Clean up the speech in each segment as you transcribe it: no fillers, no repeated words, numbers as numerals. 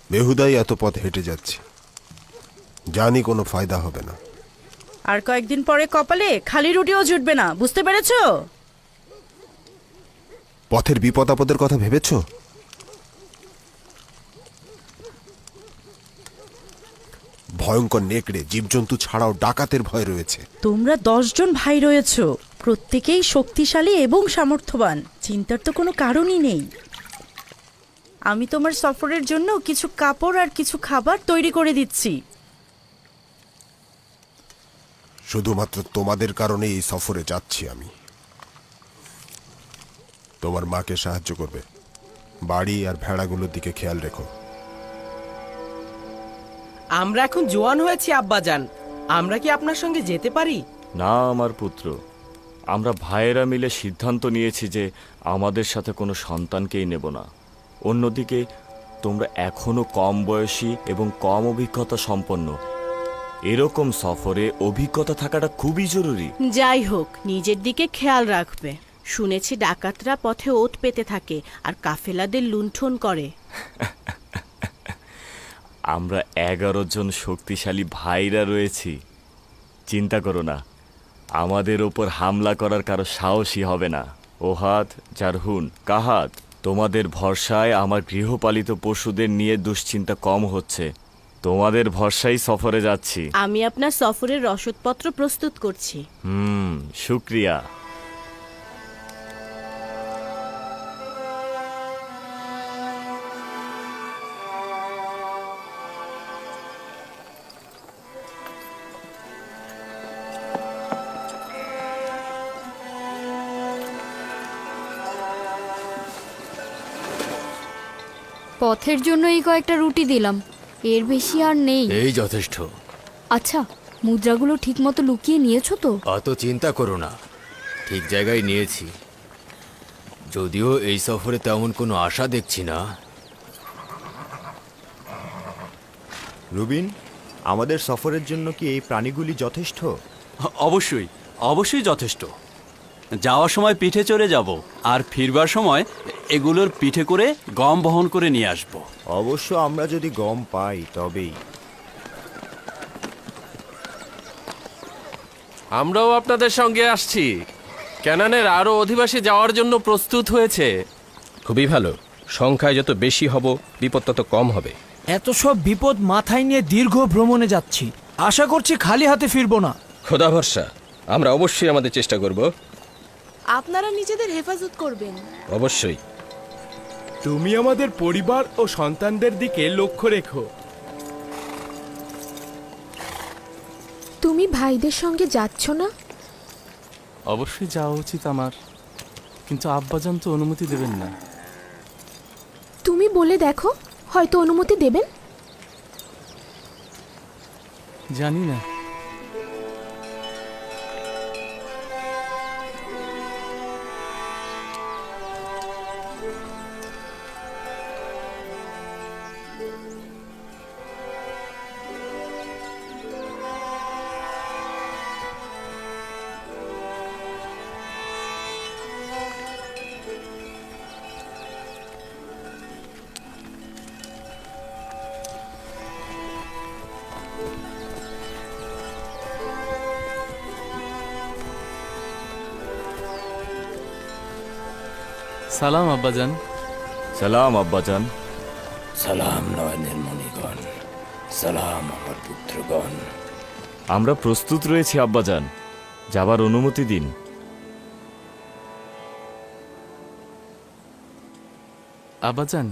বেহুদাই এত পথ হেঁটে যাচ্ছি, জানি কোনো ফায়দা হবে না। আর কয়েকদিন পরে কপালে খালি রুটিও জুটবে না, বুঝতে পেরেছো? পথের বিপদ আপদের কথা ভেবেছ? ভয়ঙ্কর নেকড়ে, জীবজন্তু ছাড়াও ডাকাতের ভয় রয়েছে। তোমরা 10 জন ভাই রয়েছো, প্রত্যেকেই শক্তিশালী এবং সামর্থ্যবান। চিন্তার তো কোনো কারণই নেই। আমি তোমার সফরের জন্য কিছু কাপড় আর কিছু খাবার তৈরি করে দিচ্ছি। শুধুমাত্র তোমাদের কারণে এই সফরে যাচ্ছি আমি। তোমার মাকে সাহায্য করবে, বাড়ি আর ভেড়াগুলোর দিকে খেয়াল রেখো। আমরা এখন জোয়ান হয়েছি আব্বাজান, আমরা কি আপনার সঙ্গে যেতে পারি? না আমার পুত্র, আমরা ভাইয়েরা মিলে সিদ্ধান্ত নিয়েছি যে আমাদের সাথে কোনো সন্তানকেই নেব না। অন্যদিকে তোমরা এখনো কম বয়সী এবং কম অভিজ্ঞতা সম্পন্ন। এরকম সফরে অভিজ্ঞতা থাকাটা খুবই জরুরি। যাই হোক, নিজের দিকে খেয়াল রাখবে। শুনেছি ডাকাতরা পথে ওত পেতে থাকে আর কাফেলাদের লুণ্ঠন করে। আমরা 11 জন শক্তিশালী ভাইরা রয়েছি, চিন্তা করো না। আমাদের ওপর হামলা করার কারো সাহসী হবে না। ওহাদ, জারহুন, কাহাত, তোমাদের ভরসায় আমার গৃহপালিত পশুদের নিয়ে দুশ্চিন্তা কম হচ্ছে। তোমাদের ভরসায় সফরে যাচ্ছি। আমি আপনার সফরের রসদপত্র প্রস্তুত করছি। শুক্রিয়া। পথের জন্য এই কয়েকটা রুটি দিলাম, এর বেশি আর নেই। এই যথেষ্ট। আচ্ছা, মুদ্রাগুলো ঠিকমতো লুকিয়ে নিয়েছো তো? অত চিন্তা করো না, ঠিক জায়গায় নিয়েছি। যদিও এই সফরে তেমন কোনো আশা দেখছি না। রুবিন, আমাদের সফরের জন্য কি এই প্রাণীগুলি যথেষ্ট? অবশ্যই, অবশ্যই যথেষ্ট। যাওয়ার সময় পিঠে চড়ে যাব, আর ফিরবার সময় এগুলোর পিঠে করে গম বহন করে নিয়ে আসব। অবশ্য আমরা যদি গম পাই তবেই। আমরাও আপনাদের সঙ্গে আসছি। ক্যানানের আরও অধিবাসী যাওয়ার জন্য প্রস্তুত হয়েছে। খুবই ভালো। সংখ্যায় যত বেশি হব, বিপদ তত কম হবে। এত সব বিপদ মাথায় নিয়ে দীর্ঘ ভ্রমণে যাচ্ছি, আশা করছি খালি হাতে ফিরবো না। খোদা ভরসা, আমরা অবশ্যই আমাদের চেষ্টা করব। আপনারা নিজেদের হেফাজত করবেন। অবশ্যই। তুমি আমাদের পরিবার ও সন্তানদের দিকে লক্ষ্য রেখো। তুমি ভাইদের সঙ্গে যাচ্ছ না? অবশ্যই যাওয়া উচিত আমার, কিন্তু আব্বাজান তো অনুমতি দেবেন না। তুমি বলে দেখো, হয়তো অনুমতি দেবেন। জানি না। সালাম আব্বাজান। সালাম আব্বাজান। সালাম নয়নের মণিগণ, সালাম আমার পুত্রগণ। আমরা প্রস্তুত রয়েছি আব্বাজান, যাবার অনুমতি দিন। আব্বাজান,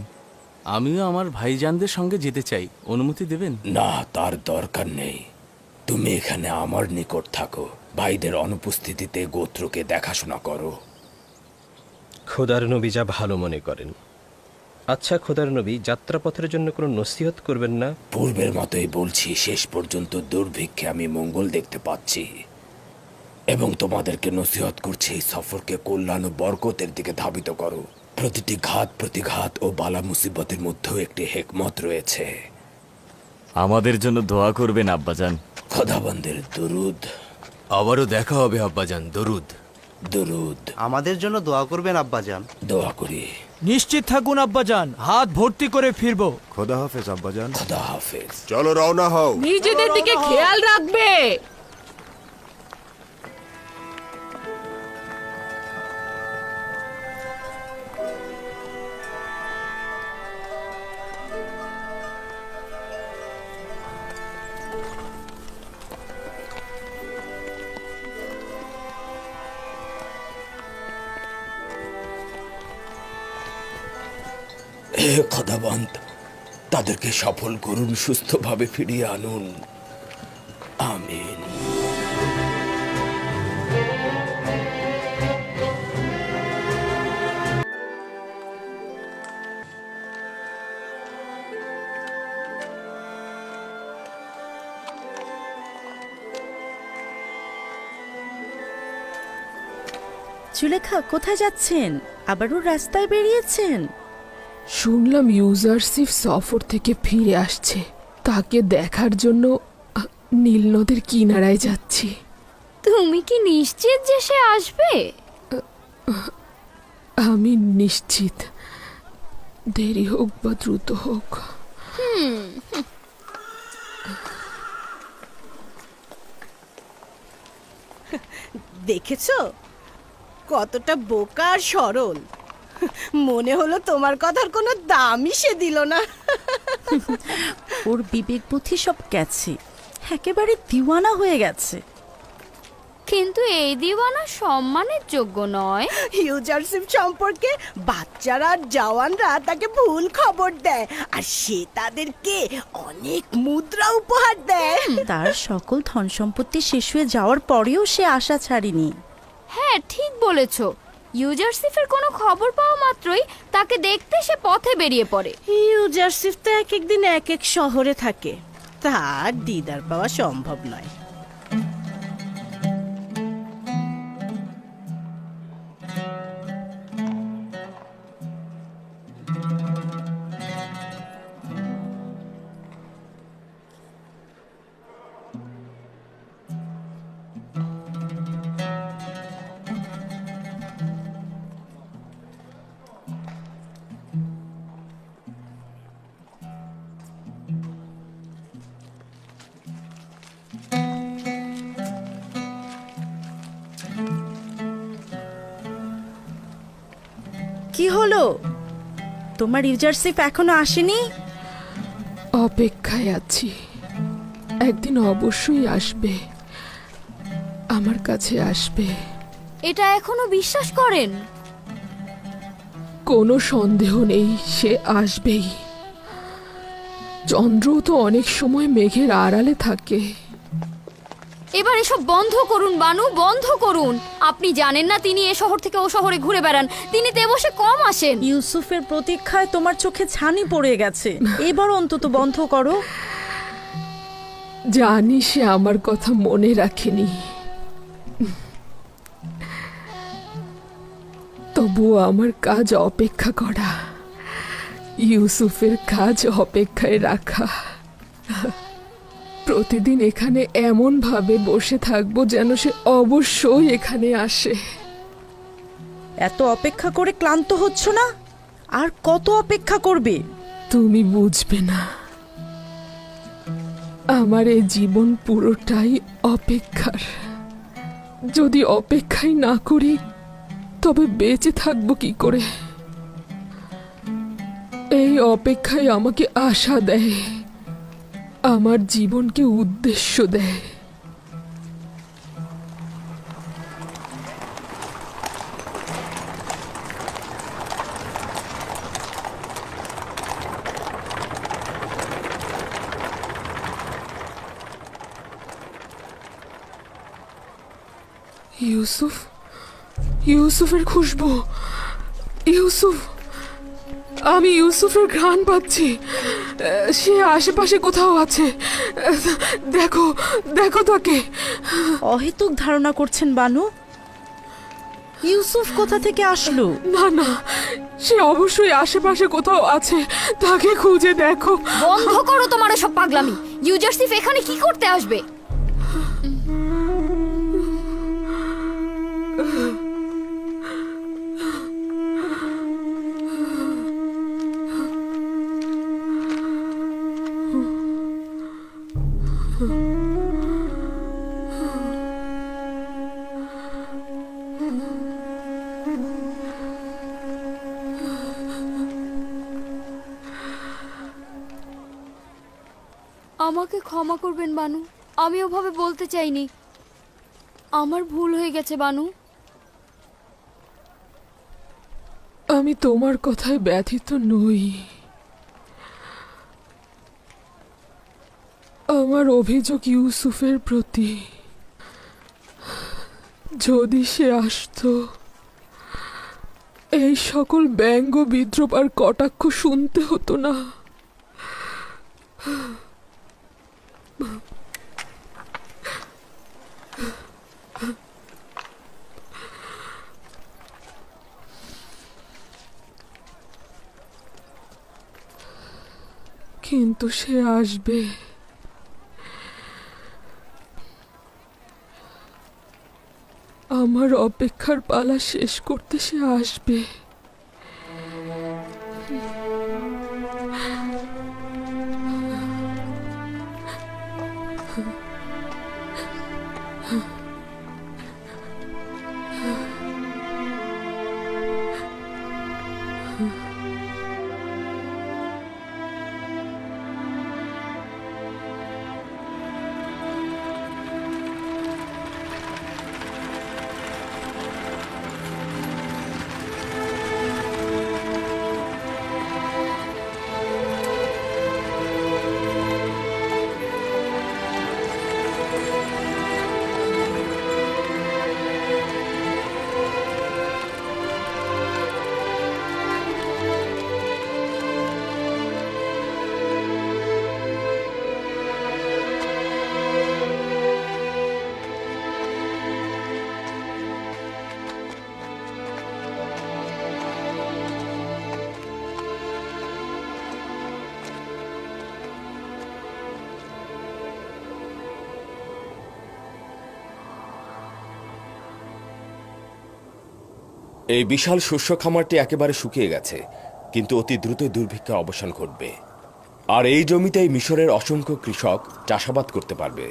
আমিও আমার ভাইজানদের সঙ্গে যেতে চাই, অনুমতি দেবেন? না, তার দরকার নেই। তুমি এখানে আমার নিকট থাকো, ভাইদের অনুপস্থিতিতে গোত্রকে দেখাশোনা করো। খোদার নবী যা ভালো মনে করেন। আচ্ছা খোদার নবী, যাত্রাপথের জন্য কোনো নসিহত করবেন না? পূর্বের মতোই বলছি, শেষ পর্যন্ত দুর্ভিক্ষে আমি মঙ্গল দেখতে পাচ্ছি, এবং তোমাদেরকে নসিহত করছি এই সফরকে কল্যাণ ও বরকতের দিকে ধাবিত করো। প্রতিটি ঘাত প্রতিঘাত ও বালা মুসিবতের মধ্যেও একটি হেকমত রয়েছে। আমাদের জন্য দোয়া করবেন আব্বাজান। খোদাবন্দের দরুদ। আবারও দেখা হবে আব্বাজান। দরুদ। দরুদ। আমাদের জন্য দোয়া করবেন আব্বাজান। দোয়া করি। নিশ্চিত থাকুন আব্বাজান, হাত ভর্তি করে ফিরবো। খোদা হাফেজ আব্বাজান। খোদা হাফেজ। চলো রওনা হও। নিজেদের দিকে খেয়াল রাখবে। হে খোদাবন্ত, তাদেরকে সফল করুন, সুস্থভাবে ফিরিয়ে আনুন। আমিন। জুলেখা, কোথায় যাচ্ছেন? আবারও রাস্তায় বেরিয়েছেন? শুনলাম ইউজারশিপ সফর থেকে ফিরে আসছে, তাকে দেখার জন্য নীল নদের কিনারায় যাচ্ছি। তুমি কি নিশ্চিত যে সে আসবে? আমি নিশ্চিত, দেরি হোক বা দ্রুত হোক। দেখেছো কতটা বোকা আর সরল। মনে হলো তোমার কথার কোনো দামই সে দিল না। ওর বিবেক বুদ্ধি সব গেছে, একেবারে দিওয়ানা হয়ে গেছে। কিন্তু এই দিওয়ানা সম্মানের যোগ্য নয়। ইউজারশিপ সম্পর্কে বাচ্চারা আর জওয়ানরা তাকে ভুল খবর দেয়, আর সে তাদেরকে অনেক মুদ্রা উপহার দেয়। তার সকল ধন সম্পত্তি শেষ হয়ে যাওয়ার পরেও সে আশা ছাড়েনি। হ্যাঁ, ঠিক বলেছ। ইউজারশিপের কোনো খবর পাওয়া মাত্রই তাকে দেখতে সে পথে বেরিয়ে পড়ে। ইউজারশিপ তো এক একদিন এক এক শহরে থাকে, তার দিদার পাওয়া সম্ভব নয়। কি হলো? তোমার ইউজারশিপ এখনো আসেনি? অপেক্ষায় আছি, একদিন অবশ্যই আসবে, আমার কাছে আসবে। এটা এখনো বিশ্বাস করেন? কোনো সন্দেহ নেই, সে আসবেই। চন্দ্র তো অনেক সময় মেঘের আড়ালে থাকে। এবার এসব বন্ধ করুন বানু, বন্ধ করুন। আপনি জানেন না তিনি এ শহর থেকে ও শহরে ঘুরে বেড়ান, তিনি দেবসে কম আসেন। ইউসুফের প্রতীক্ষায় তোমার চোখে ছানি পড়ে গেছে, এবার অন্তত বন্ধ করো। জানি সে আমার কথা মনে রাখেনি, তবুও আমার কাজ অপেক্ষা করা, ইউসুফের কাজ অপেক্ষায় রাখা। প্রতিদিন এখানে এমন ভাবে বসে থাকবো যেন সে অবশ্যই এখানে আসে। এত অপেক্ষা করে ক্লান্ত হচ্ছ না? আর কত অপেক্ষা করবে? তুমি বুঝবে না, আমার এই জীবন পুরোটাই অপেক্ষার। যদি অপেক্ষাই না করি তবে বেঁচে থাকবো কি করে? এই অপেক্ষাই আমাকে আশা দেয়, আমার জীবনকে উদ্দেশ্য দেয়। ইউসুফ, ইউসুফের খুশবু, ইউসুফ, আমি ইউসুফের ঘ্রাণ পাচ্ছি। সে আশেপাশে কোথাও আছে, দেখো, দেখো তাকে। অহেতুক ধারণা করছেন বানু। ইউসুফ কোথা থেকে আসলো? না না, সে অবশ্যই আশেপাশে কোথাও আছে, তাকে খুঁজে দেখো। বন্ধ করো তোমার সব পাগলামি। ইউজারশিপ এখানে কি করতে আসবে? আমাকে ক্ষমা করবেন বানু, আমি ওভাবে বলতে চাইনি। আমার ভুল হয়ে গেছে বানু। আমি তোমার কথায় ব্যথিত নই। আমার অভিযোগ ইউসুফের প্রতি। যদি সে আসতো, এই সকল ব্যঙ্গ বিদ্রোপ আর কটাক্ষ শুনতে হতো না। কিন্তু সে আসবে। আমার অপেক্ষার পালা শেষ করতে সে আসবে। এই বিশাল শস্য খামারটি একেবারে শুকিয়ে গেছে, কিন্তু অতি দ্রুত দুর্ভিক্ষের অবসান ঘটবে। আর এই জমিতেই মিশরের অসংখ্য কৃষক চাষাবাদ করতে পারবে।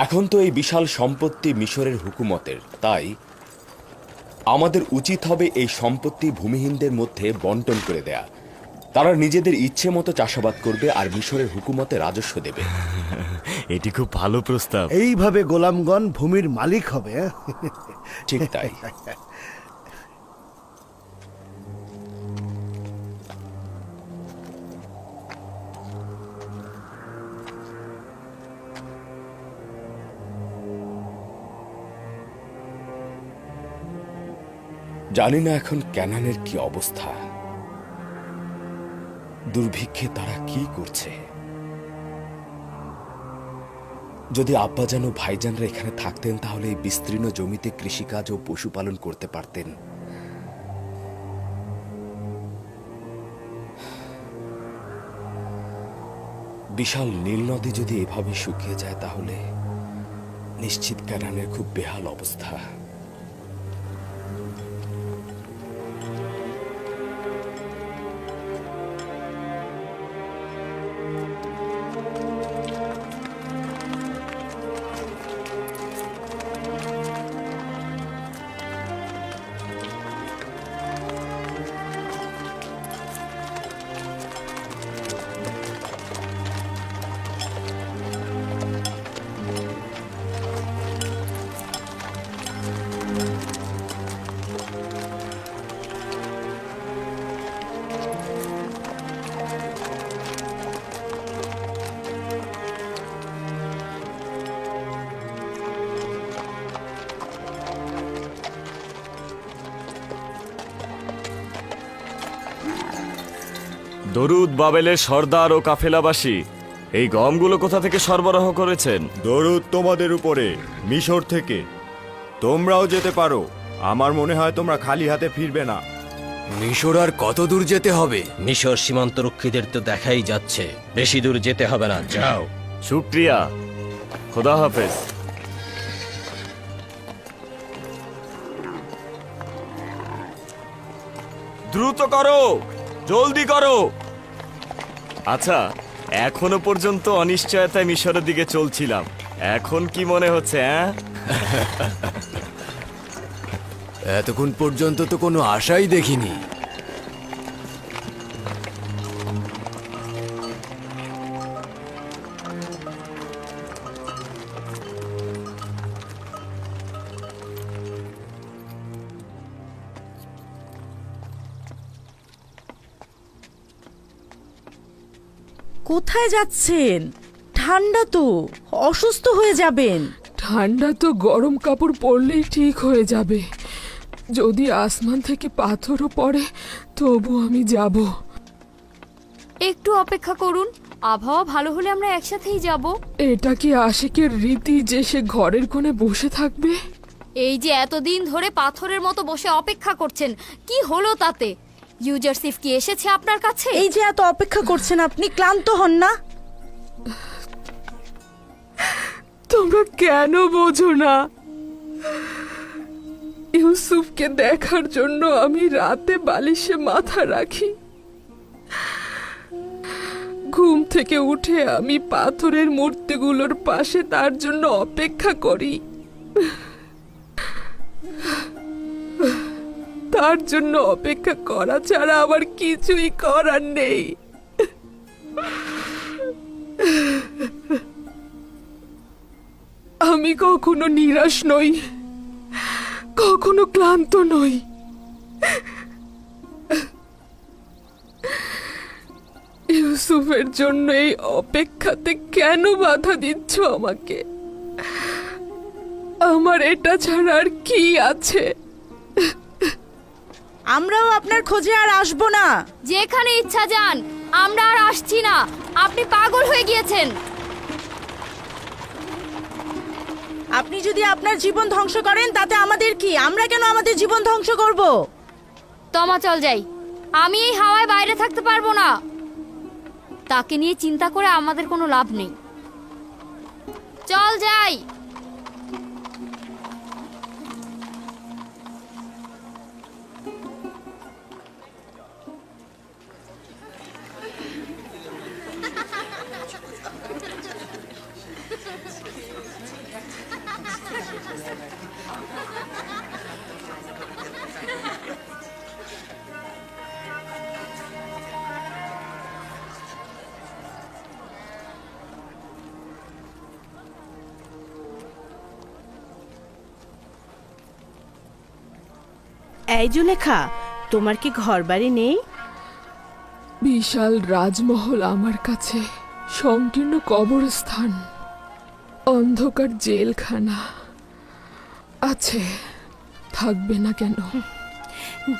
এখন তো এই বিশাল সম্পত্তি মিশরের হুকুমতের, তাই আমাদের উচিত হবে এই সম্পত্তি ভূমিহীনদের মধ্যে বন্টন করে দেয়া। তারা নিজেদের ইচ্ছে মতো চাষাবাদ করবে আর মিশরের হুকুমতে রাজস্ব দেবে। এটি খুব ভালো প্রস্তাব। এইভাবে গোলামগণ ভূমির মালিক হবে। ঠিক তাই। জানি না এখন ক্যানানের কি অবস্থা, দুর্ভিক্ষে তারা কি করছে। যদি আব্বাজান ও ভাইজানরা এখানে থাকতেন তাহলে এই বিস্তীর্ণ জমিতে কৃষিকাজ ও পশুপালন করতে পারতেন। বিশাল নীল নদী যদি এভাবে শুকিয়ে যায় তাহলে নিশ্চিত ক্যানানের খুব বেহাল অবস্থা। দরুদ বাবেলের সর্দার ও কাফেলাবাসী, এই গমগুলো কোথা থেকে সরবরাহ করেছেন? দরুদ তোমাদের উপরে, মিশর থেকে। তোমরাও যেতে পারো। আমার মনে হয় তোমরা খালি হাতে ফিরবে না। মিশর আর কত দূর যেতে হবে? মিশর সীমান্তরক্ষীদের তো দেখাই যাচ্ছে, বেশি দূর যেতে হবে না, যাও। শুক্রিয়া, খোদা হাফেজ। দ্রুত করো, জলদি করো। আচ্ছা, এখনো পর্যন্ত অনিশ্চয়তায় মিশরের দিকে চলছিলাম, এখন কি মনে হচ্ছে? এতক্ষণ পর্যন্ত তো কোনো আশাই দেখিনি। কোথায় যাচ্ছেন? ঠান্ডা তো, অসুস্থ হয়ে যাবেন। ঠান্ডা তো গরম কাপড় পরলেই ঠিক হয়ে যাবে। যদি আসমান থেকে পাথরও পড়ে তবু আমি যাব। একটু অপেক্ষা করুন, আবহাওয়া ভালো হলে আমরা একসাথেই যাব। এটা কি আশিকের রীতি যে সে ঘরের কোণে বসে থাকবে? এই যে এতদিন ধরে পাথরের মতো বসে অপেক্ষা করছেন, কি হলো তাতে? ইউজারসিফ কি এসেছে আপনার কাছে? এই যে এত অপেক্ষা করছেন, আপনি ক্লান্ত হন না? তোমরা কেন বোঝো না? ইউসুফকে দেখার জন্য আমি রাতে বালিশে মাথা রাখি। ঘুম থেকে উঠে আমি পাথরের মূর্তিগুলোর পাশে তার জন্য অপেক্ষা করি। তার জন্য অপেক্ষা করা ছাড়া আমার কিছুই করার নেই। আমি কখনো নিরাশ নই, কখনো ক্লান্ত নই। ইউসুফের জন্য এই অপেক্ষাতে কেন বাধা দিচ্ছ আমাকে? আমার এটা ছাড়া আর কি আছে? আমরাও আপনার খোঁজে আর আসবো না। যেখানে ইচ্ছা যান, আমরা আর আসছি না। আপনি পাগল হয়ে গিয়েছেন। আপনি যদি আপনার জীবন ধ্বংস করেন তাতে আমাদের কি? আমরা কেন আমাদের জীবন ধ্বংস করব? তমা চল যাই, আমি এই হাওয়ায় বাইরে থাকতে পারবো না। তাকে নিয়ে চিন্তা করে আমাদের কোনো লাভ নেই। চল যাই। এই জুলেখা, তোমার কি ঘর বাড়ি নেই? বিশাল রাজমহল আমার কাছে সংকীর্ণ কবরস্থান, অন্ধকার জেলখানা আছে, থাকবে না কেন?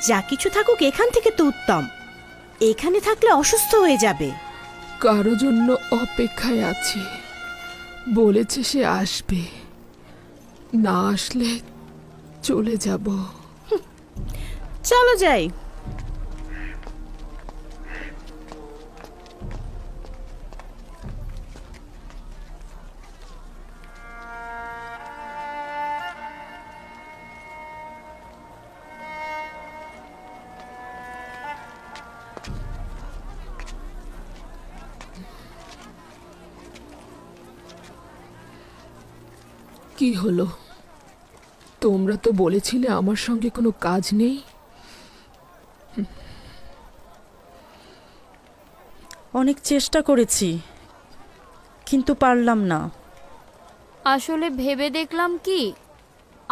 যা কিছু থাকুক এখান থেকে তো উত্তম। এখানে থাকলে অসুস্থ হয়ে যাবে। কারো জন্য অপেক্ষায় আছি, বলেছে সে আসবে, না আসলে চলে যাব। চলো যাই। কি হলো? তোমরা তো বলেছিলে আমার সঙ্গে কোনো কাজ নেই। অনেক চেষ্টা করেছি, কিন্তু পারলাম না। আসলে ভেবে দেখলাম কি,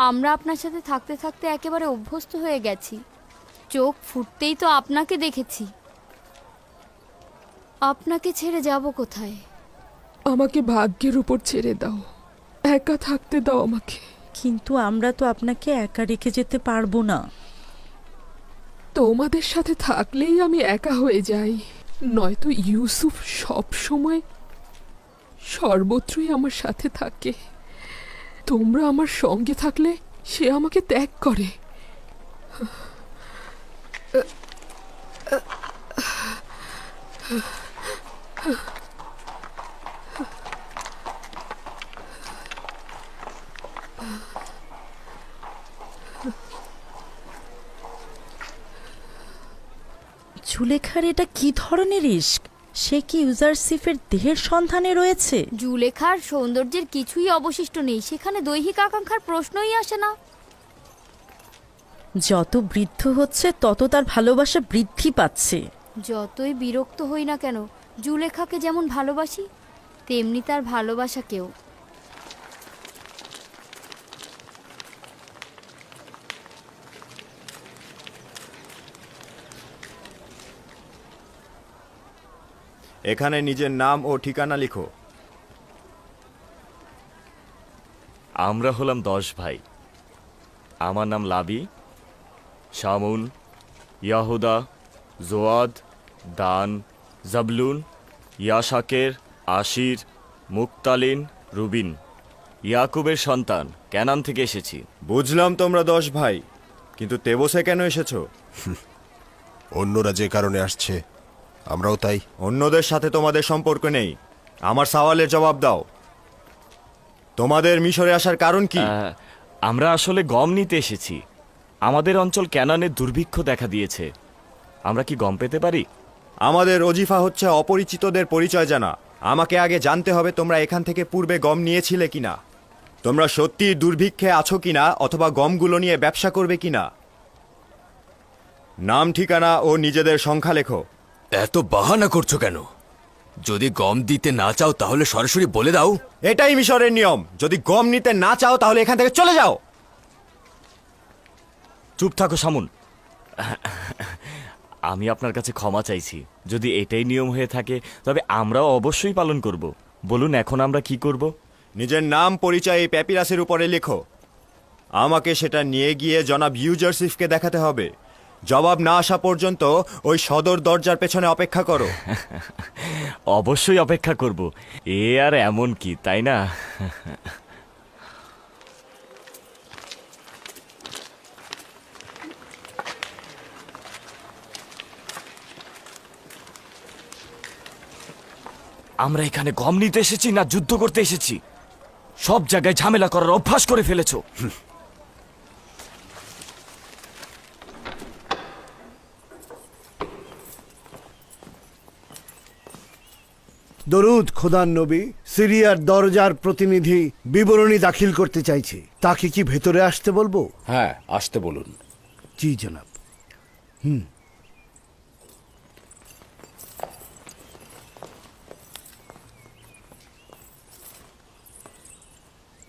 আমরা আপনার সাথে থাকতে থাকতে একেবারে অভ্যস্ত হয়ে গেছি। চোখ ফুটতেই তো আপনাকে দেখেছি। আপনাকে ছেড়ে যাব কোথায়? আমাকে ভাগ্যের উপর ছেড়ে দাও, একা থাকতে দাও আমাকে। কিন্তু আমরা তো আপনাকে একা রেখে যেতে পারবো না। তোমাদের সাথে থাকলেই আমি একা হয়ে যাই, নয়তো ইউসুফ সব সময় সর্বত্রই আমার সাথে থাকে। তোমরা আমার সঙ্গে থাকলে সে আমাকে ত্যাগ করে। জুলেখার এটা কি ধরনের ইশক? সে কি ইউজারসিফের দেহের সন্ধানে রয়েছে? জুলেখার সৌন্দর্যের কিছুই অবশিষ্ট নেই, সেখানে দৈহিক আকাঙ্ক্ষার প্রশ্নই আসে না। যত বৃদ্ধ হচ্ছে তত তার ভালোবাসা বৃদ্ধি পাচ্ছে। যতই বিরক্ত হই না কেন, জুলেখাকে যেমন ভালোবাসি তেমনি তার ভালোবাসাকেও। এখানে নিজের নাম ও ঠিকানা লিখো। আমরা হলাম 10 ভাই। আমার নাম লাবি, শামুন, ইয়াহুদা, জোয়াদ, দান, জাবলুন, ইয়াশাকের, আশির, মুক্তালিন, রুবিন। ইয়াকুবের সন্তান ক্যানান থেকে এসেছি। বুঝলাম তোমরা 10 ভাই, কিন্তু তেবসে কেন এসেছো? অন্যরা যে কারণে আসছে আমরাও তাই। অন্যদের সাথে তোমাদের সম্পর্ক নেই। আমার সওয়ালের জবাব দাও। তোমাদের মিশরে আসার কারণ কি? আমরা আসলে গম নিতে এসেছি। আমাদের অঞ্চল ক্যানানের দুর্ভিক্ষ দেখা দিয়েছে। আমরা কি গম পেতে পারি? আমাদের অজিফা হচ্ছে অপরিচিতদের পরিচয় জানা। আমাকে আগে জানতে হবে তোমরা এখান থেকে পূর্বে গম নিয়েছিলে কিনা, তোমরা সত্যি দুর্ভিক্ষে আছো কিনা, অথবা গমগুলো নিয়ে ব্যবসা করবে কিনা। নাম, ঠিকানা ও নিজেদের সংখ্যা লেখো। এত বাহানা করছো কেন? যদি গম দিতে না চাও তাহলে সরাসরি বলে দাও। এটাই মিশরের নিয়ম। যদি গম নিতে না চাও তাহলে এখান থেকে চলে যাও। চুপ থাকো শামুন। আমি আপনার কাছে ক্ষমা চাইছি। যদি এটাই নিয়ম হয়ে থাকে তবে আমরাও অবশ্যই পালন করব। বলুন এখন আমরা কি করব? নিজের নাম, পরিচয় এই প্যাপিরাসের উপরে লেখো। আমাকে সেটা নিয়ে গিয়ে জনাব ইউজারসিফকে দেখাতে হবে। জবাব না আসা পর্যন্ত ওই সদর দরজার পেছনে অপেক্ষা করো। অবশ্যই অপেক্ষা করব। এ আর এমন কি, তাই না? আমরা এখানে গম নিতে এসেছি না যুদ্ধ করতে এসেছি? সব জায়গায় ঝামেলা করার অভ্যাস করে ফেলেছো। দরুদ খোদার নবী। সিরিয়ার দরজার প্রতিনিধি বিবরণী দাখিল করতে চাইছে। তাকে কি ভেতরে আসতে বলবো? হ্যাঁ, আসতে বলুন। জি জনাব।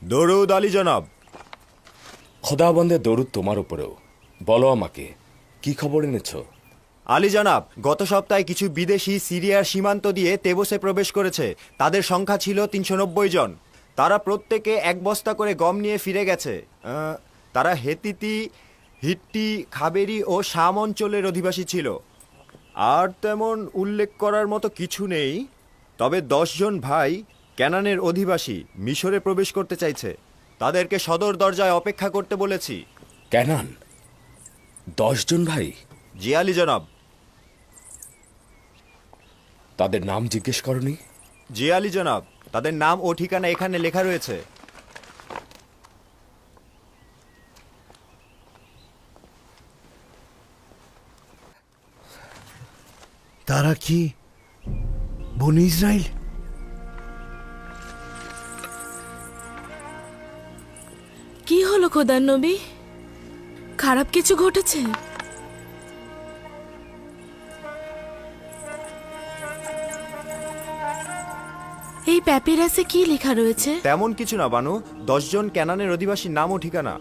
দরুদ আলী জনাব। খোদাবন্দের দরুদ তোমার উপরেও। বলো আমাকে, কি খবর এনেছো? আলী জনাব, গত সপ্তাহে কিছু বিদেশি সিরিয়ার সীমান্ত দিয়ে তেবসে প্রবেশ করেছে। তাদের সংখ্যা ছিল 390 জন। তারা প্রত্যেকে 1 বস্তা করে গম নিয়ে ফিরে গেছে। তারা হেতিতি, হিট্টি, খাবেরি ও শাম অঞ্চলের অধিবাসী ছিল। আর তেমন উল্লেখ করার মতো কিছু নেই। তবে 10 জন ভাই ক্যানানের অধিবাসী মিশরে প্রবেশ করতে চাইছে। তাদেরকে সদর দরজায় অপেক্ষা করতে বলেছি। ক্যানান? 10 জন ভাই? জি আলী জনাব। তাদের নাম জিজ্ঞেস করনি? জি আলী জনাব, তাদের নাম ও ঠিকানা এখানে লেখা রয়েছে। তারা কি বনি ইসরায়েল? কি হলো খোদার নবী? খারাপ কিছু ঘটেছে? এই প্যাপিরাসে কি লেখা রয়েছে? তেমন কিছু না বানু। 10 জন ক্যানানের অধিবাসীর নাম ও ঠিকানা।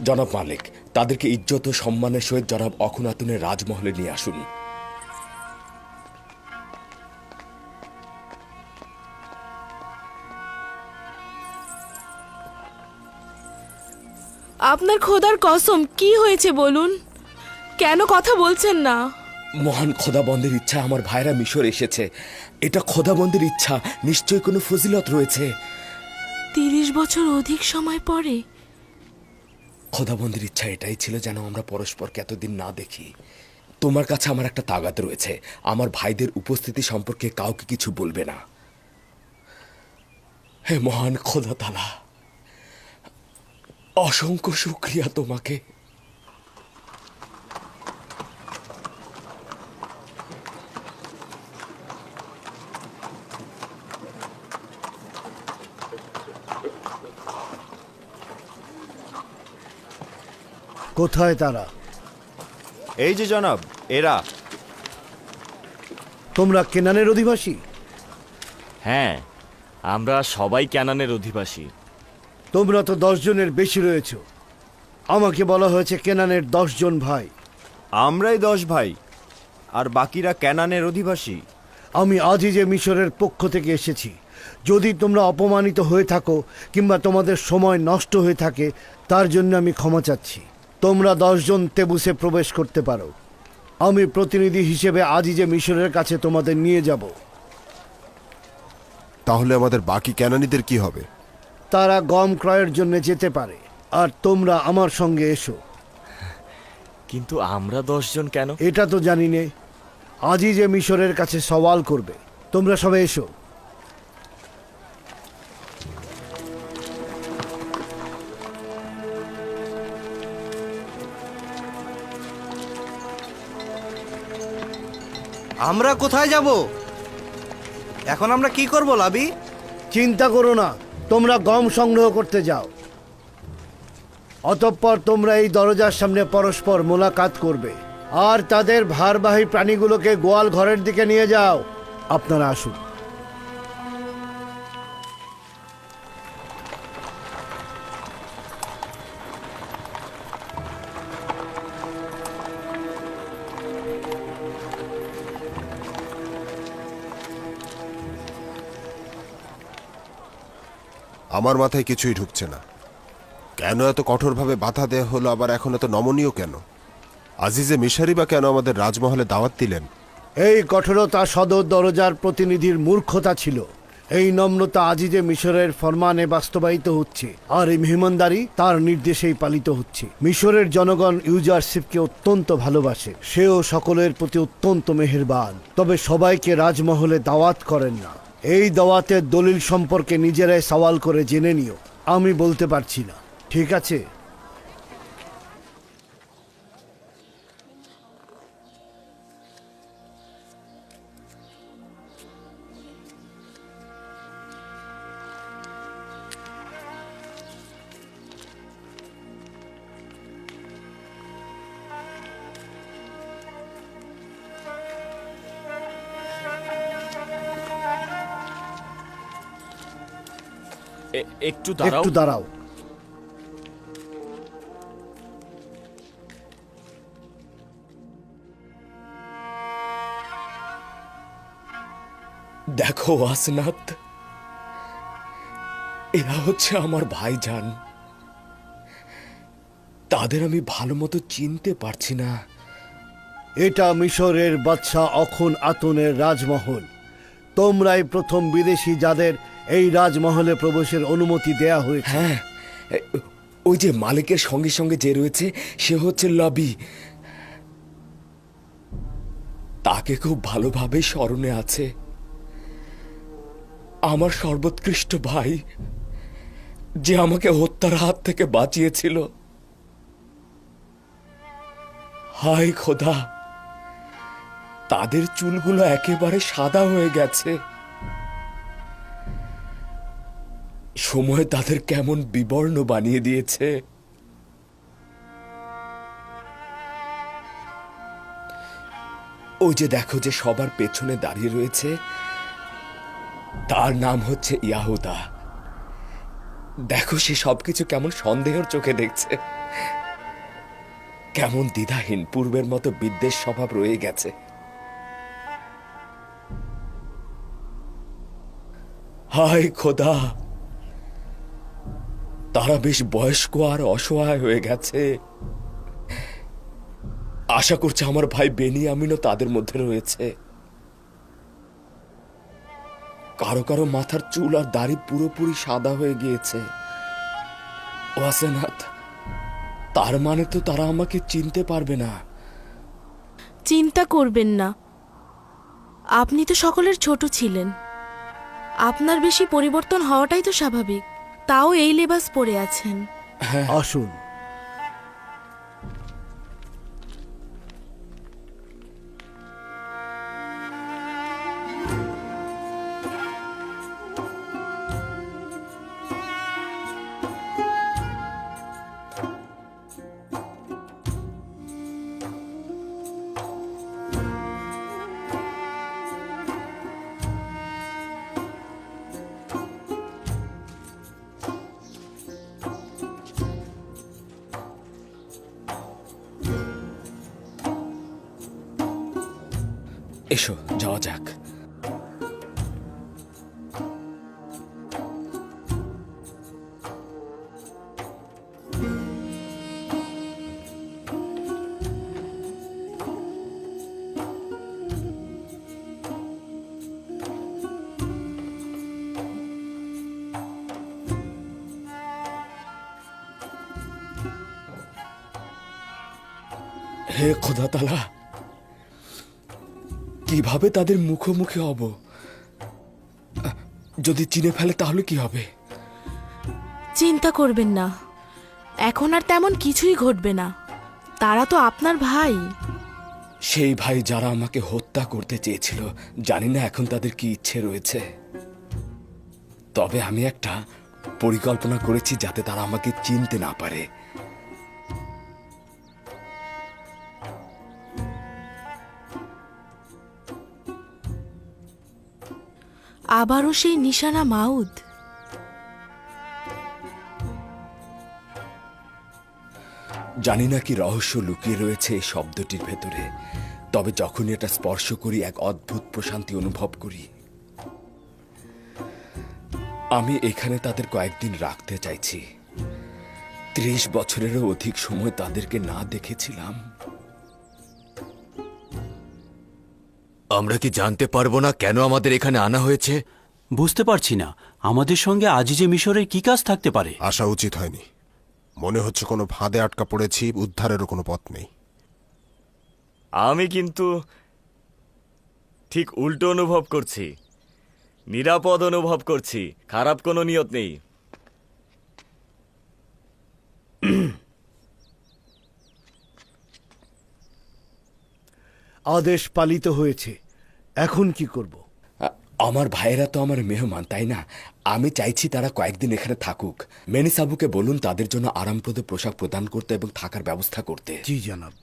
জনাব মালিক, তাদেরকে ইজ্জত ও সম্মানের সহিত জনাব অখুনাতুনের রাজমহলে নিয়ে আসুন। আপনার খোদার কসম, কি হয়েছে বলুন? কেন কথা বলছেন না? মহান খোদাবন্দের ইচ্ছা আমার ভাইরা মিশর এসেছে। এটা খোদাবন্দের ইচ্ছা, নিশ্চয়ই কোনো ফজিলত রয়েছে। 30 বছর অধিক সময় পরে খোদাবন্দের ইচ্ছা এটাই ছিল যেন আমরা পরস্পরকে এতদিন না দেখি। তোমার কাছে আমার একটা তাগাদ রয়েছে, আমার ভাইদের উপস্থিতি সম্পর্কে কাউকে কিছু বলবে না। হে মহান খোদা তাআলা, অসংখ্য শুকরিয়া তোমাকে। কোথায় তারা? এই যে জনাব, এরা। তোমরা কেনানের অধিবাসী? হ্যাঁ, আমরা সবাই ক্যানানের অধিবাসী। তোমরা তো 10 জনের বেশি রয়েছ। আমাকে বলা হয়েছে কেনানের 10 জন ভাই। আমরাই 10 ভাই, আর বাকিরা ক্যানানের অধিবাসী। আমি আজই যে মিশরের পক্ষ থেকে এসেছি। যদি তোমরা অপমানিত হয়ে থাকো কিংবা তোমাদের সময় নষ্ট হয়ে থাকে, তার জন্য আমি ক্ষমা চাচ্ছি। তোমরা 10 জন তেবুসে প্রবেশ করতে পারো। আমি প্রতিনিধি হিসেবে আজই যে মিশরের কাছে তোমাদের নিয়ে যাব। তাহলে আমাদের বাকি ক্যানানিদের কি হবে? তারা গম ক্রয়ের জন্য যেতে পারে, আর তোমরা আমার সঙ্গে এসো। কিন্তু আমরা 10 জন কেন? এটা তো জানি নে। আজই যে মিশরের কাছে সওয়াল করবে। তোমরা সবাই এসো। আমরা কোথায় যাব? এখন আমরা কি করব লাবি? চিন্তা করো না, তোমরা গম সংগ্রহ করতে যাও। অতঃপর তোমরা এই দরজার সামনে পরস্পর মোলাকাত করবে, আর তাদের ভারবাহী প্রাণীগুলোকে গোয়াল ঘরের দিকে নিয়ে যাও। আপনারা আসুন। আমার মাথায় কিছুই ঢুকছে না। কেন এত কঠোরভাবে বাধা দেয়া হলো, আবার এখন এত নমনীয় কেন? আজিজে মিশরি বা কেন আমাদের রাজমহলে দাওয়াত দিলেন? এই কঠোরতা সদর দরজার প্রতিনিধির মূর্খতা ছিল। এই নম্রতা আজিজে মিশরের ফরমানে বাস্তবায়িত হচ্ছে, আর এই মেহমানদারি তার নির্দেশেই পালিত হচ্ছে। মিশরের জনগণ ইউজারশিপকে অত্যন্ত ভালোবাসে। সেও সকলের প্রতি অত্যন্ত মেহেরবান। তবে সবাইকে রাজমহলে দাওয়াত করেন না। এই দাওয়াতের দলিল সম্পর্কে নিজেরাই সওয়াল করে জেনে নিও। আমি বলতে পারছি না, ঠিক আছে? একটু দাঁড়াও। একটু দাঁড়াও। দেখো আসনাত, এরা হচ্ছে আমার ভাইজান। তাদের আমি ভালো মতো চিনতে পারছি না। এটা মিশরের বাদশাহ অখন আতনের রাজমহল। তোমরাই প্রথম বিদেশি যাদের এই রাজমহলে প্রবেশের অনুমতি দেয়া হয়েছে। হ্যাঁ, ওই যে মালিকের সঙ্গে সঙ্গে যে রয়েছে সে হচ্ছে লবি। তাকে খুব ভালোভাবে স্মরণে আছে। আমার সর্বোৎকৃষ্ট ভাই, যে আমাকে হত্যার হাত থেকে বাঁচিয়েছিল। হায় খোদা, তাদের চুলগুলো একেবারে সাদা হয়ে গেছে। সময় তাদের কেমন বিবর্ণ বানিয়ে দিয়েছে। ওই যে দেখো, যে সবার পেছনে দাঁড়িয়ে রয়েছে, তার নাম হচ্ছে ইয়াহুদা। দেখো সে সবকিছু কেমন সন্দেহের চোখে দেখছে, কেমন দ্বিধাহীন, পূর্বের মতো বিদ্বেষ স্বভাব রয়ে গেছে। হায় খোদা, তারা বেশ বয়স্ক আর অসহায় হয়ে গেছে। আশা করছি আমার ভাই বেনিয়ামিনও তাদের মধ্যে রয়েছে। কারো কারো মাথার চুল আর দাড়ি পুরোপুরি সাদা হয়ে গিয়েছে। ওয়াসেনাথ, তার মানে তো তারা আমাকে চিনতে পারবে না। চিন্তা করবেন না, আপনি তো সকলের ছোট ছিলেন। আপনার বেশি পরিবর্তন হওয়াটাই তো স্বাভাবিক। তাও এই লেবাস পরে আছেন। আসুন। এসো যাওয়া যাক। হে খোদা তাআলা, কিভাবে তাদের মুখোমুখি হব? যদি চিনে ফেলে তাহলে কি হবে? চিন্তা করবেন না, এখন আর তেমন কিছুই ঘটবে না। তারা তো আপনার ভাই। সেই ভাই যারা আমাকে হত্যা করতে চেয়েছিল, জানি না এখন তাদের কি ইচ্ছে রয়েছে। তবে আমি একটা পরিকল্পনা করেছি যাতে তারা আমাকে চিনতে না পারে। আবারও সেই নিশানা মাউদ। জানি না কি রহস্য লুকিয়ে রয়েছে এই শব্দটির ভেতরে, তবে যখনই এটা স্পর্শ করি এক অদ্ভুত প্রশান্তি অনুভব করি। আমি এখানে তাদের কয়েকদিন রাখতে চাইছি। 30 বছরেরও অধিক সময় তাদেরকে না দেখেছিলাম। আমরা কি জানতে পারবো না কেন আমাদের এখানে আনা হয়েছে? বুঝতে পারছি না, আমাদের সঙ্গে আজিজে মিশরের কি কাজ থাকতে পারে? আসা উচিত হয়নি। মনে হচ্ছে কোনো ফাঁদে আটকা পড়েছি, উদ্ধারেরও কোনো পথ নেই। আমি কিন্তু ঠিক উল্টো অনুভব করছি, নিরাপদ অনুভব করছি, খারাপ কোনো নিয়ত নেই। আদেশ পালিত হয়েছে, এখন কি করব? আমার ভাইয়েরা তো আমার মেহমান, তাই না? আমি চাইছি তারা কয়েকদিন এখানে থাকুক। মেনিসাবুকে বলুন তাদের জন্য আরামপ্রদ পোশাক প্রদান করতে এবং থাকার ব্যবস্থা করতে। জি জনাব।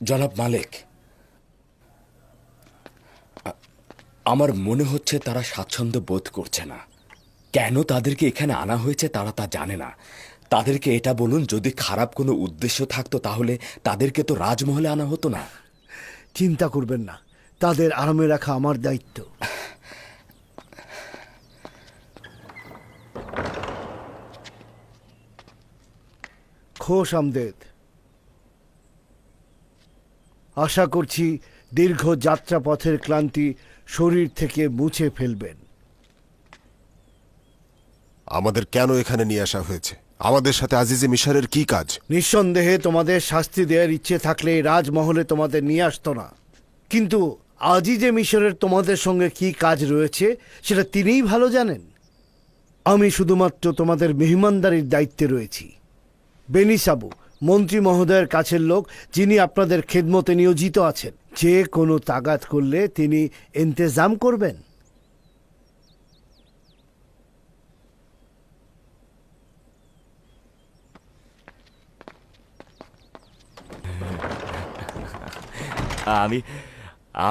জনাব মালিক, আমার মনে হচ্ছে তারা স্বাচ্ছন্দ্য বোধ করছে না। কেন তাদেরকে এখানে আনা হয়েছে তারা তা জানে না। তাদেরকে এটা বলুন, যদি খারাপ কোনো উদ্দেশ্য থাকতো তাহলে তাদেরকে তো রাজমহলে আনা হতো না। চিন্তা করবেন না, তাদের আরামে রাখা আমার দায়িত্ব। খোশ আমদেদ। আশা করছি দীর্ঘ যাত্রাপথের ক্লান্তি শরীর থেকে মুছে ফেলবেন। আমাদের কেন এখানে নিয়ে আসা হয়েছে? আমাদের সাথে আজিজে মিশরের কি কাজ? নিঃসন্দেহে তোমাদের শাস্তি দেওয়ার ইচ্ছে থাকলে রাজমহলে তোমাদের নিয়ে আসতো না, কিন্তু আজিজে মিশরের তোমাদের সঙ্গে কি কাজ রয়েছে সেটা তিনিই ভালো জানেন। আমি শুধুমাত্র তোমাদের মেহমানদারির দায়িত্বে রয়েছি। বেনিসাবু মন্ত্রী মহোদয়ের কাছের লোক, যিনি আপনাদের খেদমতে নিয়োজিত আছেন। যে কোনো তাগাদ করলে তিনি ইন্তেজাম করবেন।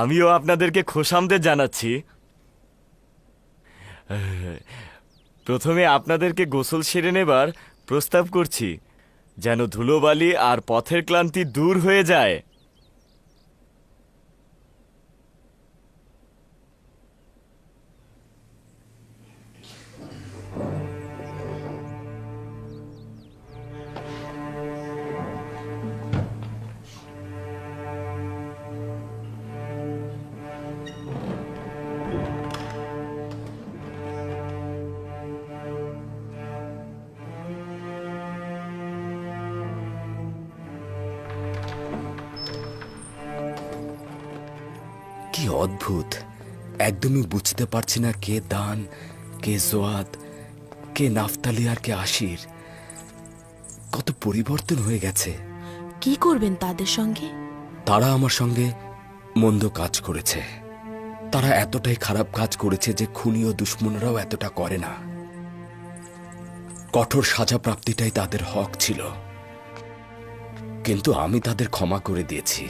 আমিও আপনাদেরকে খোশামদের জানাচ্ছি। প্রথমে আপনাদেরকে গোসল সেরে নেবার প্রস্তাব করছি, যেন ধুলোবালি আর পথের ক্লান্তি দূর হয়ে যায়। কি অদ্ভুত! একদমই বুঝতে পারছি না কে দান, কে জোয়াদ, কে নাফতালি আর কে আশির। কত পরিবর্তন হয়ে গেছে। কি করবেন তাদের সঙ্গে? তারা আমার সঙ্গে মন্দ কাজ করেছে। তারা এতটাই খারাপ কাজ করেছে যে খুনি ও দুশ্মনরাও এতটা করে না। কঠোর সাজা প্রাপ্তিটাই তাদের হক ছিল, কিন্তু আমি তাদের ক্ষমা করে দিয়েছি।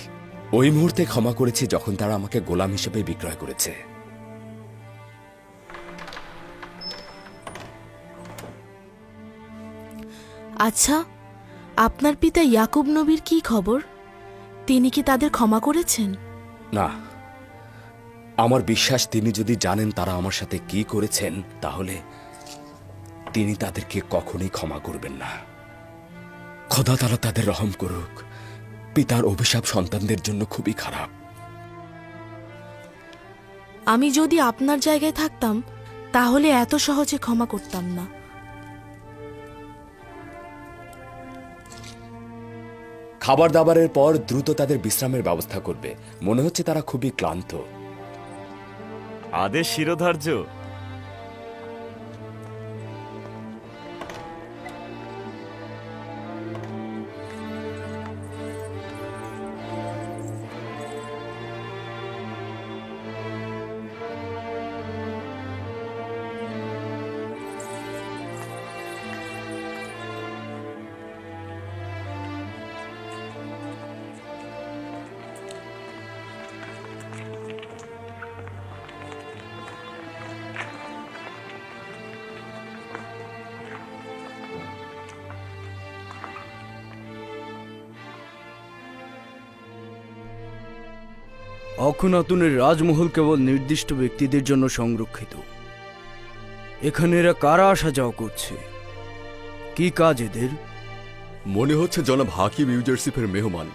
ওই মুহূর্তে ক্ষমা করেছি যখন তারা আমাকে গোলাম হিসেবে বিক্রয় করেছে। আচ্ছা, আপনার পিতা ইয়াকুব নবীর কি খবর? তিনি কি তাদের ক্ষমা করেছেন? না, আমার বিশ্বাস তিনি যদি জানেন তারা আমার সাথে কি করেছেন, তাহলে তিনি তাদেরকে কখনোই ক্ষমা করবেন না। খোদা তাআলা তাদের রহম করুক। পিতার অভিশাপ সন্তানদের জন্য খুবই খারাপ। আমি যদি আপনার জায়গায় থাকতাম তাহলে এত সহজে ক্ষমা করতাম না। খাবার দাবারের পর দ্রুত তাদের বিশ্রামের ব্যবস্থা করবে। মনে হচ্ছে তারা খুবই ক্লান্ত। আদেশ শিরোধার্য। অখনাতুনের রাজমহল কেবল নির্দিষ্ট ব্যক্তিদের জন্য সংরক্ষিত। এখানে এরা কারা আসা যাওয়া করছে? কি কাজ এদের? মনে হচ্ছে জনাব হাকিম ইউজারশিপের মেহমান।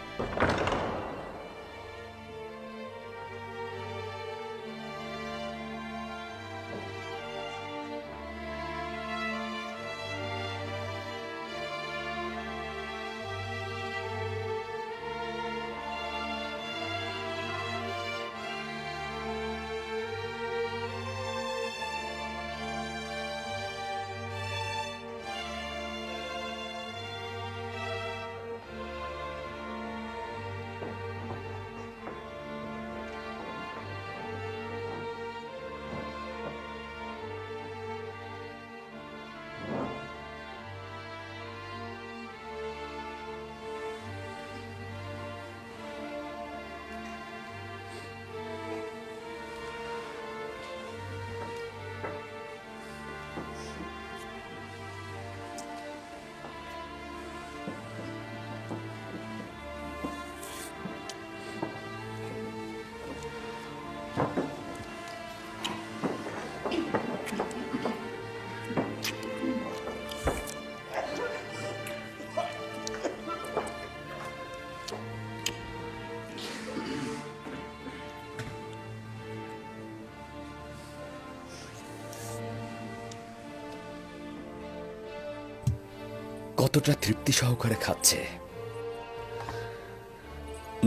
কতটা তৃপ্তি সহকারে খাচ্ছে।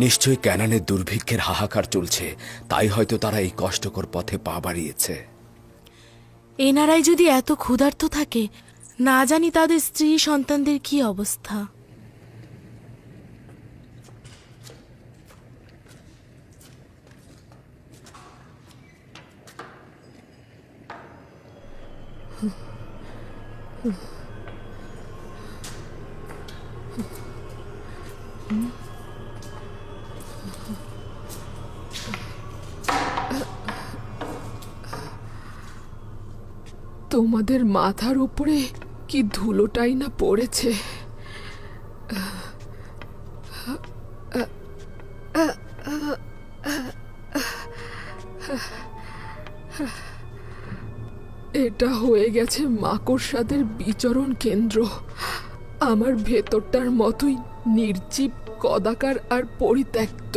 নিশ্চয়ই ক্যানানের দুর্ভিক্ষের হাহাকার চলছে, তাই হয়তো তারা এই কষ্টকর পথে পা বাড়িয়েছে। এনারাই যদি এত ক্ষুধার্ত থাকে, না জানি তাদের স্ত্রী সন্তানদের কি অবস্থা। তোমাদের মাথার উপরে কি ধুলোটাই না পড়েছে। এটা হয়ে গেছে মাকড়সাদের বিচরণ কেন্দ্র। আমার ভেতরটার মতোই নির্জীব, কদাকার আর পরিত্যক্ত।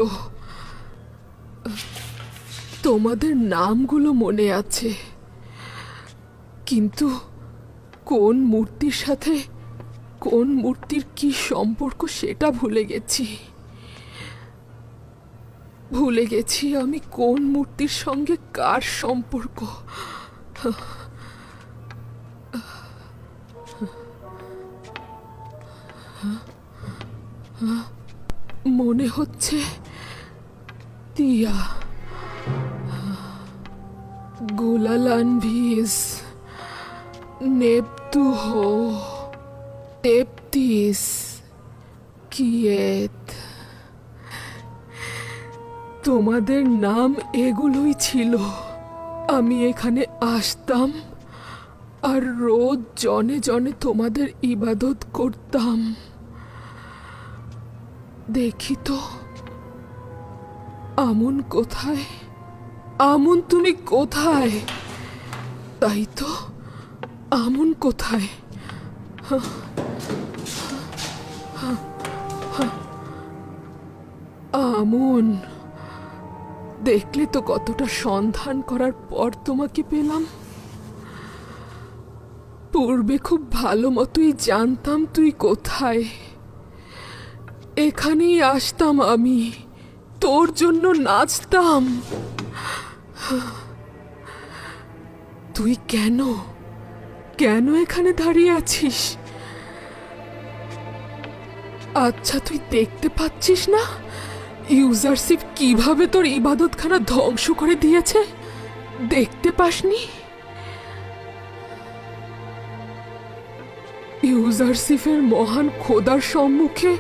তোমাদের নামগুলো মনে আছে, কিন্তু কোন মূর্তির সাথে কোন মূর্তির কি সম্পর্ক সেটা ভুলে গেছি। ভুলে গেছি আমি কোন মূর্তির সঙ্গে কার সম্পর্ক। মনে হচ্ছে তিয়া, গোলালানভিস, নেপতুহো, টেপতিস, কিয়েত। তোমাদের নাম এগুলোই ছিল। আমি এখানে আসতাম আর রোজ জনে জনে তোমাদের ইবাদত করতাম। দেখি তো আমন কোথায়। আমন তুমি কোথায়? তাই তো, আমন কোথায়? আমন, দেখলে তো কতটা সন্ধান করার পর তোমাকে পেলাম। পূর্বে খুব ভালো মতোই জানতাম তুই কোথায়। এখানেই আসতাম আমি, তোর জন্য নাচতাম। তুই কেন কেন এখানে দাঁড়িয়ে আছিস? আচ্ছা, তুই দেখতে পাচ্ছিস না ইউজারশিপ কিভাবে তোর ইবাদতখানা ধ্বংস করে দিয়েছে? দেখতে পাসনি? ইউজারশিপের মহান খোদার সম্মুখে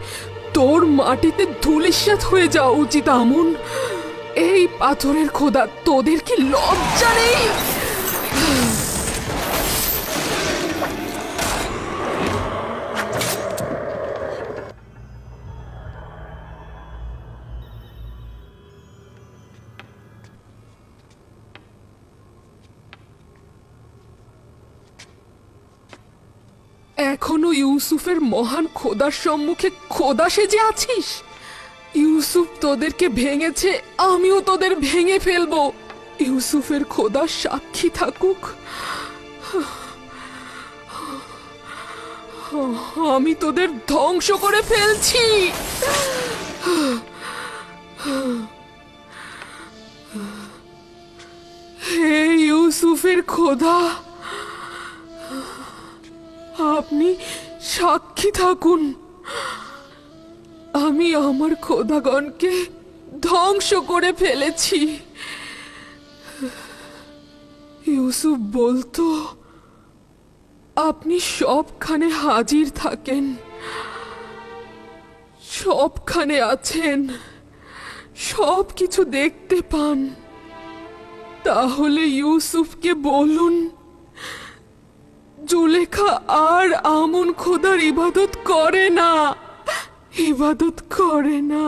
তোর মাটিতে ধূলিসাৎ হয়ে যাওয়া উচিত আমন। এই পাথরের খোদা, তোদের কি লজ্জা নেই? এখনো ইউসুফের মহান খোদার সম্মুখে খোদা সেজে আছিস? ইউসুফ তোদেরকে ভেঙেছে, আমিও তোদের ভেঙে ফেলবো। ইউসুফের খোদা সাক্ষী থাকুক, আমি তোদের ধ্বংস করে ফেলছি। হে ইউসুফের খোদা, আপনি সাক্ষী থাকুন, আমি আমার খোদাগণকে ধ্বংস করে ফেলেছি। ইউসুফ বলতো আপনি সবখানে হাজির থাকেন, সবখানে আছেন, সব কিছু দেখতে পান। তাহলে ইউসুফকে বলুন জুলেখা আর আমন খোদার ইবাদত করে না, ইবাদত করে না।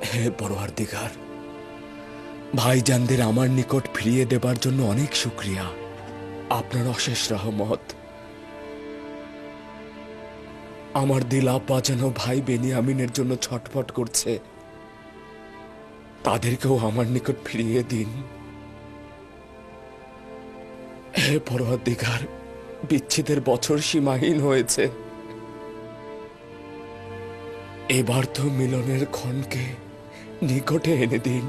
হে পরওয়ারদিগার, ভাইজানদের আমার নিকট ফিরিয়ে দেবার জন্য অনেক শুকরিয়া। আপনার অশেষ রহমত। আমার দিল আপা যেন ভাই বেনিয়ামিনের জন্য ছটফট করছে, তাদেরকেও আমার নিকট ফিরিয়ে দিন। হে পরওয়ারদিগার, বিচ্ছেদের বছর সীমাহীন হয়েছে, এবার তো মিলনের ক্ষণকে নিকটে এনে দিন।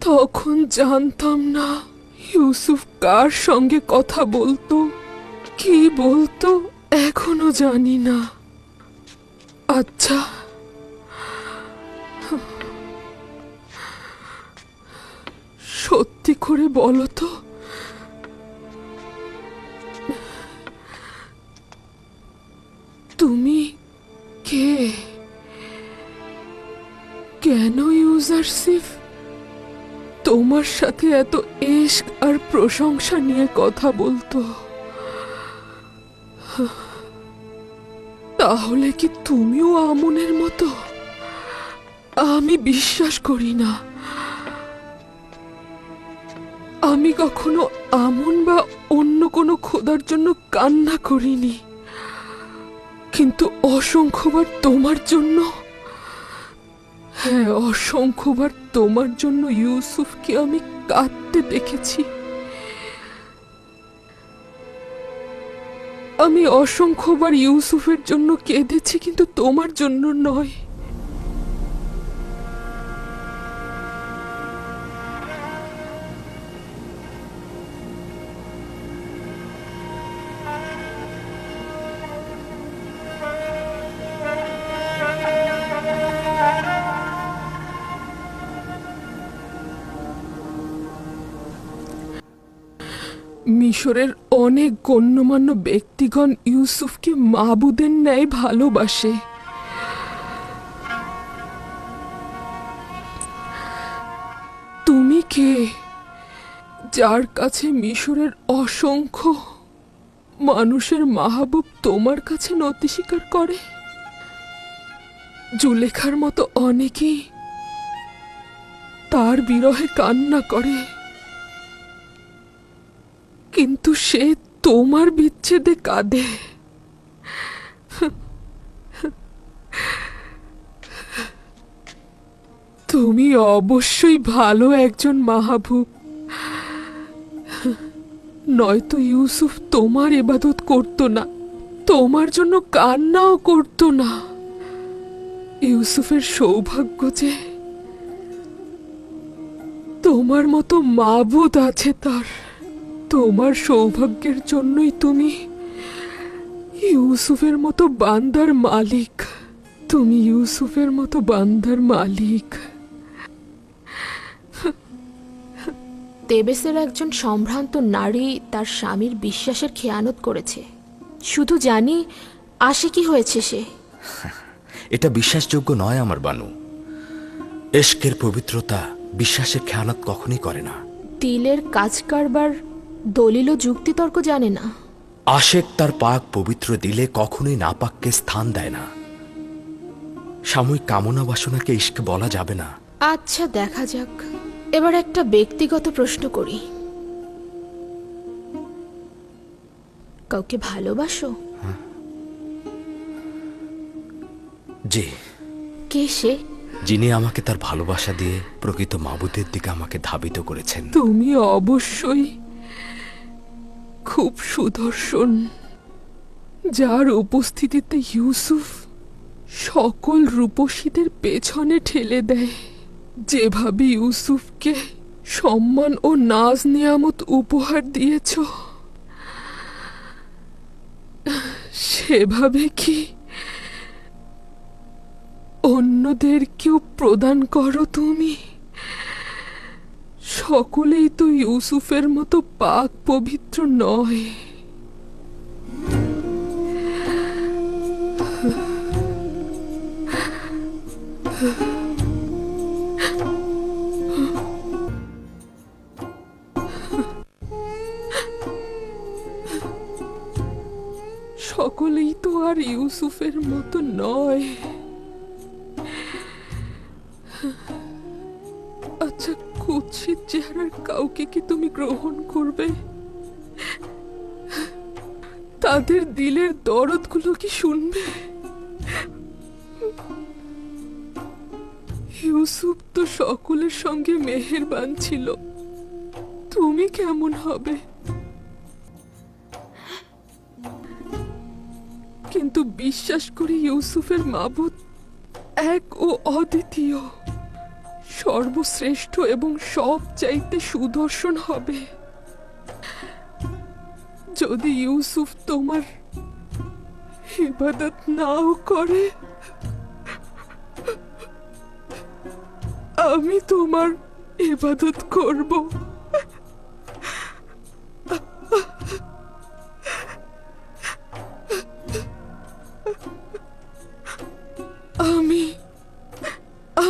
তখন জানতাম না ইউসুফ কার সঙ্গে কথা বলতো, কি বলতো, এখনো জানি না। আচ্ছা, সত্যি করে বলো তো, তুমি কে? কেন ইউজারশিপ তোমার সাথে এত ইশক আর প্রশংসা নিয়ে কথা বলতো? তাহলে কি তুমিও আমনের মতো? আমি বিশ্বাস করি না। আমি আমি কখনো আমন বা অন্য কোনো খোদার জন্য কান্না করিনি, কিন্তু অসংখ্যবার তোমার জন্য, হ্যাঁ অসংখ্যবার তোমার জন্য ইউসুফকে আমি কাঁদতে দেখেছি। আমি অসংখ্যবার ইউসুফের জন্য কেঁদেছি, কিন্তু তোমার জন্য নয়। মিশরের অনেক গণ্যমান্য ব্যক্তিগণ ইউসুফকে মাবুদের ন্যায় ভালোবাসে। তুমি কে, যার কাছে মিশরের অসংখ্য মানুষের মাহবুব তোমার কাছে নতি স্বীকার করে? জুলেখার মতো অনেকেই তার বিরহে কান্না করে, কিন্তু সে তোমার বিচ্ছেদে কাঁদে। তুমি অবশ্যই ভালো একজন মাহবুব, নয়তো ইউসুফ তোমার ইবাদত করত না, তোমার জন্য কান্নাও করত না। ইউসুফের সৌভাগ্য যে তোমার মতো মাবুদ আছে তার। তোমার সৌভাগ্যের জন্যই তুমি ইউসুফের মতো বান্দার মালিক। তুমি ইউসুফের মতো বান্দার মালিক। তেবেসের একজন সম্ভ্রান্ত নারী তার স্বামীর বিশ্বাসের খেয়ানত করেছে। শুধু জানি আসে কি হয়েছে সে। এটা বিশ্বাসযোগ্য নয় আমার বানু। এশকের পবিত্রতা বিশ্বাসের খেয়ানত কখনই করে না। তিলের কাজ কারবার দলিল ও যুক্তিতর্ক জানে না। আশেক তার পাক পবিত্র দিলে কখনোই নাপাককে স্থান দেয় না। সাময়িক কামনা বাসনাকে ইশক বলা যাবে না। আচ্ছা দেখা যাক। এবার একটা ব্যক্তিগত প্রশ্ন করি, কাউকে ভালোবাসো? জি। কে সে? যিনি আমাকে তার ভালোবাসা দিয়ে প্রকৃত মাবুদের দিকে আমাকে ধাবিত করেছেন। তুমি অবশ্যই খুব সুদর্শন, যার উপস্থিতিতে ইউসুফ সকল রূপসীদের পেছনে ঠেলে দেয়। যেভাবে ইউসুফকে সম্মান ও নাজ নিয়ামত উপহার দিয়েছ, সেভাবে কি অন্যদেরকেও প্রদান করো তুমি? সকলেই তো ইউসুফের মতো পাক পবিত্র নয়। সকলেই তো আর ইউসুফের মতো নয়। আচ্ছা, কুৎসিত চেহারার কাউকে কি তুমি গ্রহণ করবে? তাদের দিলের দরদগুলো কি শুনবে? ইউসুফ তো সকলের সঙ্গে মেহেরবান ছিল, তুমি কেমন হবে? কিন্তু বিশ্বাস করি ইউসুফের মাবুদ এক ও অদ্বিতীয়, সর্বশ্রেষ্ঠ এবং সবচাইতে সুদর্শন হবে। যদি ইউসুফ তোমার ইবাদত নাও করে, আমি তোমার ইবাদত করব।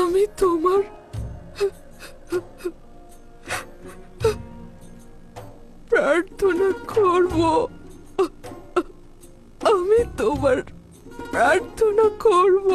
আমি তোমার প্রার্থনা করব। আমি তোমার প্রার্থনা করব।